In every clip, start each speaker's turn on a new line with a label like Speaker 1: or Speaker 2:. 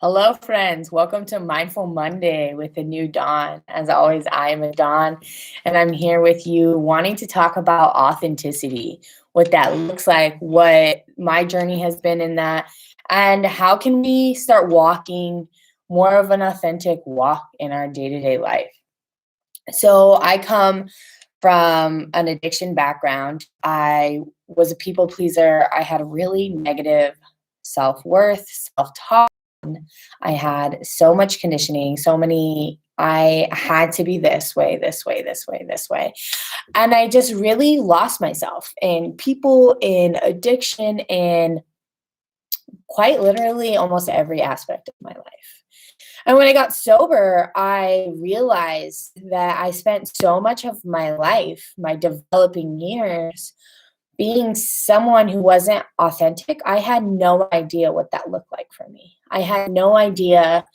Speaker 1: Hello, friends. Welcome to Mindful Monday with a new Dawn. As always, I am a Dawn, and I'm here with you wanting to talk about authenticity, what that looks like, what my journey has been in that, and how can we start walking more of an authentic walk in our day to day life. So, I come from an addiction background. I was a people pleaser. I had a really negative self worth, self talk. I had so much conditioning, so many, I had to be this way, this way, this way, this way. And I just really lost myself in people, in addiction, in quite literally almost every aspect of my life. And when I got sober, I realized that I spent so much of my life, my developing years, being someone who wasn't authentic. I had no idea what that looked like for me. I had no idea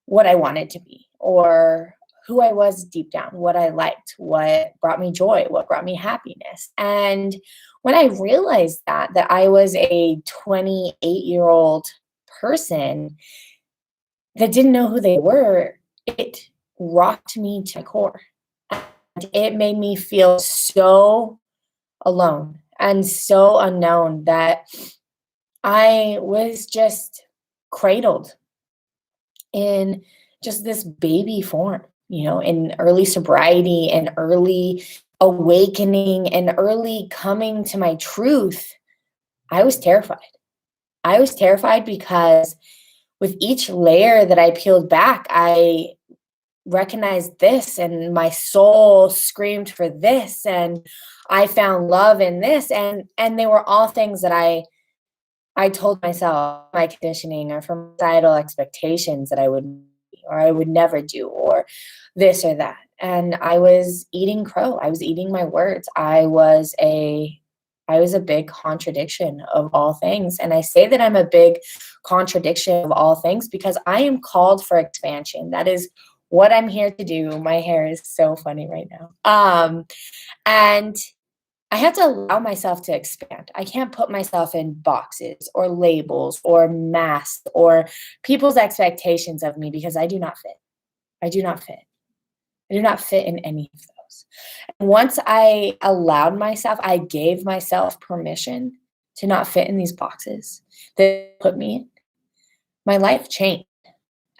Speaker 1: what I wanted to be or who I was deep down, what I liked, what brought me joy, what brought me happiness. And when I realized that I was a 28-year-old person that didn't know who they were, it rocked me to my core. And it made me feel so alone and so unknown that I was just cradled in just this baby form, in early sobriety and early awakening and early coming to my truth. I was terrified. I was terrified because with each layer that I peeled back, I recognized this and my soul screamed for this and I found love in this and they were all things that I told myself my conditioning or from societal expectations that I would or I would never do or this or that. And I was eating crow. I was eating my words. I was a big contradiction of all things. And I say that I'm a big contradiction of all things because I am called for expansion. That is what I'm here to do. My hair is so funny right now. And I have to allow myself to expand. I can't put myself in boxes or labels or masks or people's expectations of me because I do not fit. I do not fit. I do not fit in any of those. And once I allowed myself, I gave myself permission to not fit in these boxes that put me in, my life changed.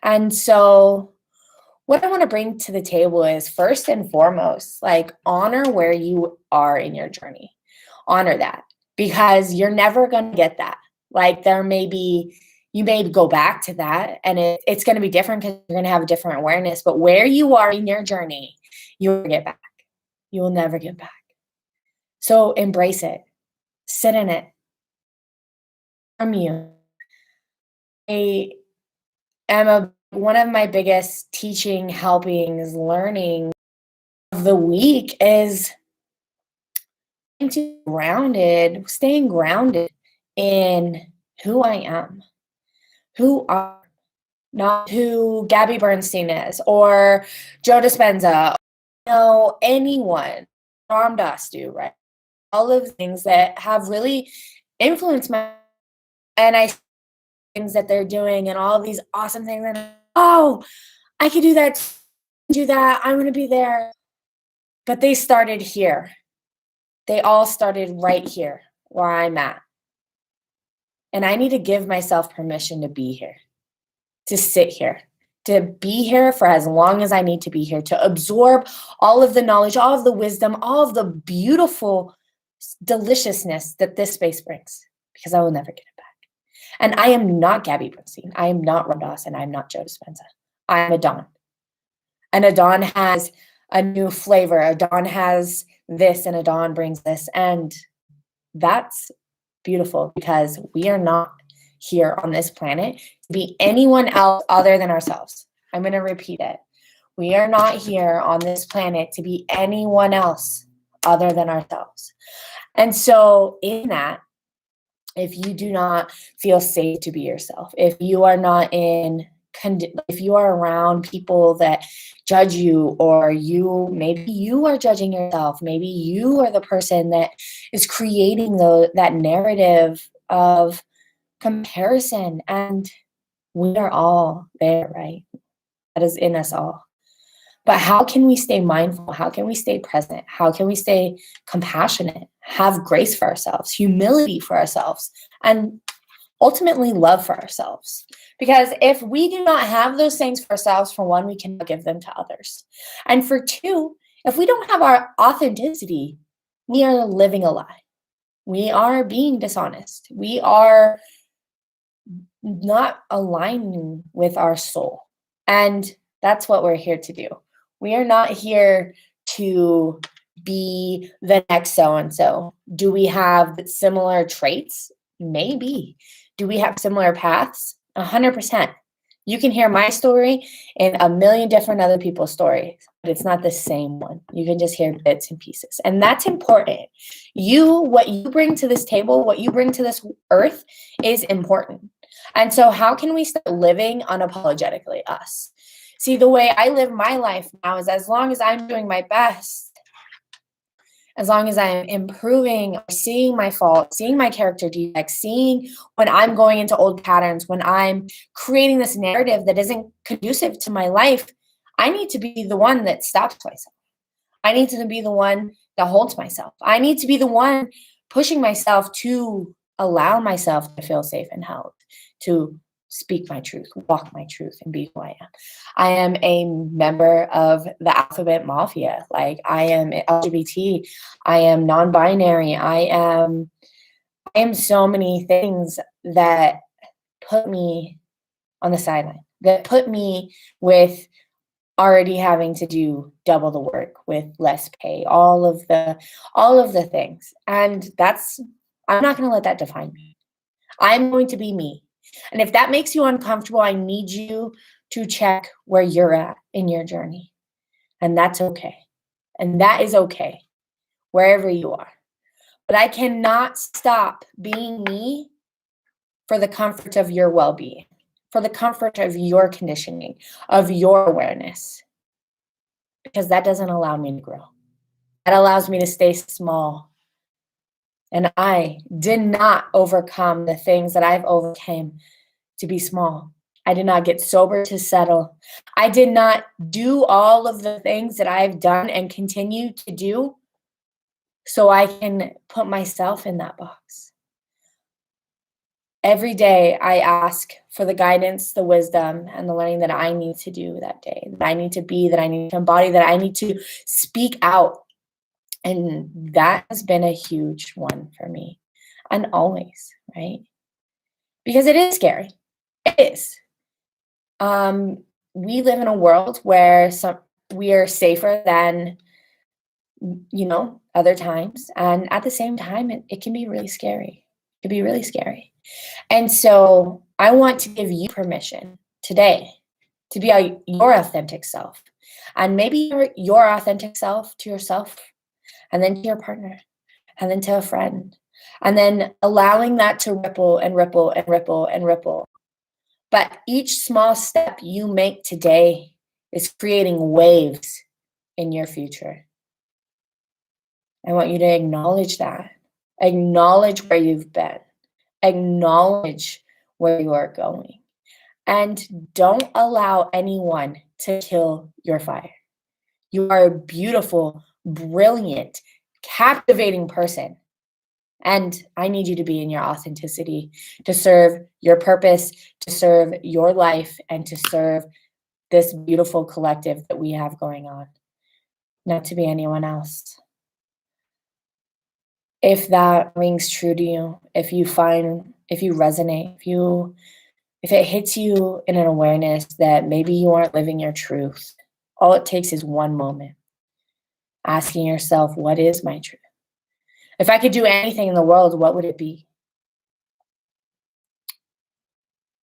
Speaker 1: And so what I want to bring to the table is first and foremost, like honor where you are in your journey. Honor that because you're never going to get that. Like you may go back to that and it's going to be different because you're going to have a different awareness. But where you are in your journey, you'll get back. You will never get back. So embrace it. Sit in it. From you. I am one of my biggest teaching, helpings, learning of the week is staying grounded in who I am, who are not who Gabby Bernstein is or Joe Dispenza, anyone, Ram Dass do, right? All of the things that have really influenced my and I things that they're doing and all of these awesome things and I could do that, I'm gonna be there. But they started here. They all started right here where I'm at. And I need to give myself permission to be here, to sit here, to be here for as long as I need to be here, to absorb all of the knowledge, all of the wisdom, all of the beautiful deliciousness that this space brings, because I will never get it back. And I am not Gabby Bernstein. I am not Ram Dass, and I'm not Joe Dispenza. I'm a Dawn. And a Dawn has a new flavor. A Dawn has this, and a Dawn brings this. And that's beautiful because we are not here on this planet to be anyone else other than ourselves. I'm going to repeat it. We are not here on this planet to be anyone else other than ourselves. And so in that, if you do not feel safe to be yourself, if you are not if you are around people that judge you, or maybe you are judging yourself, maybe you are the person that is creating that narrative of comparison, and We are all there, right? That is in us all. But how can we stay mindful? How can we stay present? How can we stay compassionate, have grace for ourselves, humility for ourselves, and ultimately love for ourselves? Because if we do not have those things for ourselves, for one, we cannot give them to others. And for two, if we don't have our authenticity, we are living a lie. We are being dishonest. We are not aligning with our soul. And that's what we're here to do. We are not here to be the next so and so. Do we have similar traits? Maybe. Do we have similar paths? 100%. You can hear my story and a million different other people's stories, but it's not the same one. You can just hear bits and pieces. And that's important. What you bring to this table, what you bring to this earth is important. And so, how can we start living unapologetically us? See, the way I live my life now is as long as I'm doing my best, as long as I'm improving, seeing my fault, seeing my character defects, seeing when I'm going into old patterns, when I'm creating this narrative that isn't conducive to my life, I need to be the one that stops myself. I need to be the one that holds myself. I need to be the one pushing myself to allow myself to feel safe and held, to speak my truth, walk my truth, and be who I am. I am a member of the alphabet mafia. Like, I am LGBT, I am non-binary, I am so many things that put me on the sideline, that put me with already having to do double the work with less pay, all of the things. And I'm not going to let that define me. I'm going to be me. And if that makes you uncomfortable, I need you to check where you're at in your journey. And that's okay. And that is okay, wherever you are. But I cannot stop being me for the comfort of your well-being, for the comfort of your conditioning, of your awareness, because that doesn't allow me to grow. That allows me to stay small. And I did not overcome the things that I've overcame to be small. I did not get sober to settle. I did not do all of the things that I've done and continue to do so I can put myself in that box. Every day I ask for the guidance, the wisdom, and the learning that I need to do that day, that I need to be, that I need to embody, that I need to speak out. And that has been a huge one for me. And always, right? Because it is scary. It is. We live in a world where we are safer than, other times. And at the same time, it can be really scary. It can be really scary. And so I want to give you permission today to be your authentic self. And maybe your authentic self to yourself, and then to your partner, and then to a friend, and then allowing that to ripple and ripple and ripple and ripple. But each small step you make today is creating waves in your future. I want you to acknowledge that. Acknowledge where you've been. Acknowledge where you are going. And don't allow anyone to kill your fire. You are a beautiful, brilliant, captivating person. And I need you to be in your authenticity, to serve your purpose, to serve your life, and to serve this beautiful collective that we have going on, not to be anyone else. If that rings true to you, if you resonate, if it hits you in an awareness that maybe you aren't living your truth, all it takes is one moment, asking yourself, what is my truth? If I could do anything in the world, what would it be?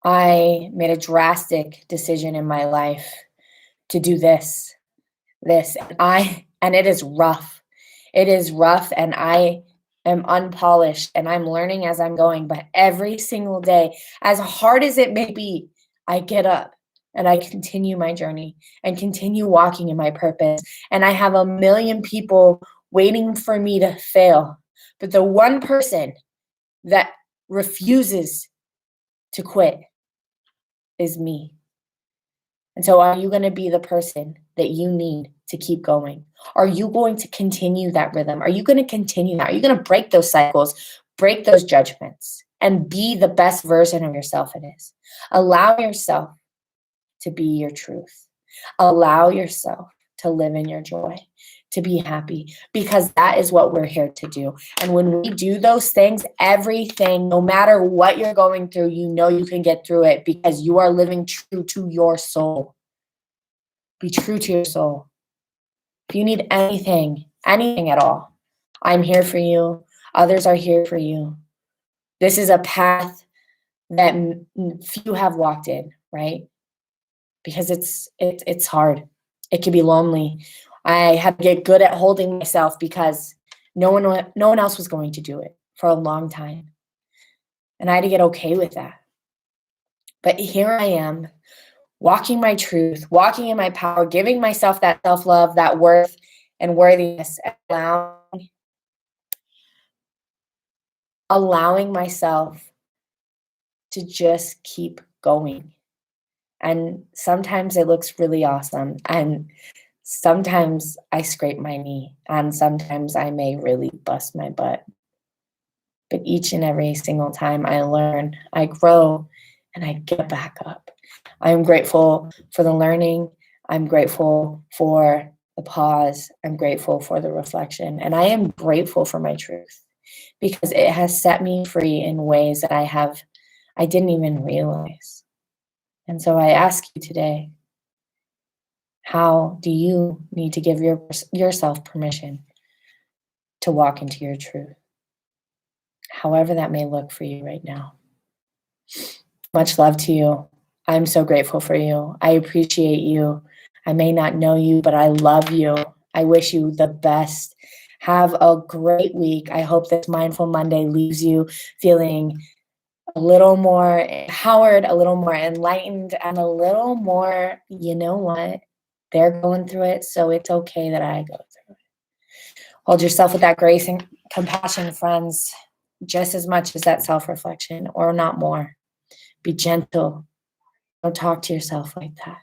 Speaker 1: I made a drastic decision in my life to do this, and it is rough. It is rough, and I am unpolished, and I'm learning as I'm going. But every single day, as hard as it may be, I get up and I continue my journey and continue walking in my purpose. And I have a million people waiting for me to fail. But the one person that refuses to quit is me. And so are you going to be the person that you need to keep going? Are you going to continue that rhythm? Are you going to continue that? Are you going to break those cycles, break those judgments, and be the best version of yourself it is? Allow yourself to be your truth. Allow yourself to live in your joy, to be happy, because that is what we're here to do. And when we do those things, everything, no matter what you're going through, you know you can get through it because you are living true to your soul. Be true to your soul. If you need anything, anything at all, I'm here for you. Others are here for you. This is a path that few have walked in, right? Because it's hard. It can be lonely. I had to get good at holding myself because no one else was going to do it for a long time. And I had to get okay with that. But here I am, walking my truth, walking in my power, giving myself that self-love, that worth and worthiness, and allowing myself to just keep going. And sometimes it looks really awesome. And sometimes I scrape my knee. And sometimes I may really bust my butt. But each and every single time I learn, I grow, and I get back up. I am grateful for the learning. I'm grateful for the pause. I'm grateful for the reflection. And I am grateful for my truth because it has set me free in ways that I didn't even realize. And so I ask you today, how do you need to give yourself permission to walk into your truth? However that may look for you right now. Much love to you. I'm so grateful for you. I appreciate you. I may not know you, but I love you. I wish you the best. Have a great week. I hope this Mindful Monday leaves you feeling a little more empowered, a little more enlightened, and a little more, you know what? They're going through it, so it's okay that I go through it. Hold yourself with that grace and compassion, friends, just as much as that self-reflection, or not more. Be gentle. Don't talk to yourself like that.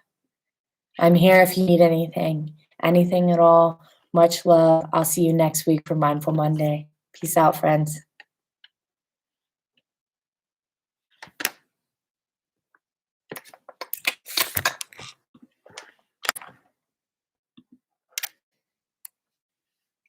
Speaker 1: I'm here if you need anything at all. Much love. I'll see you next week for Mindful Monday. Peace out, friends.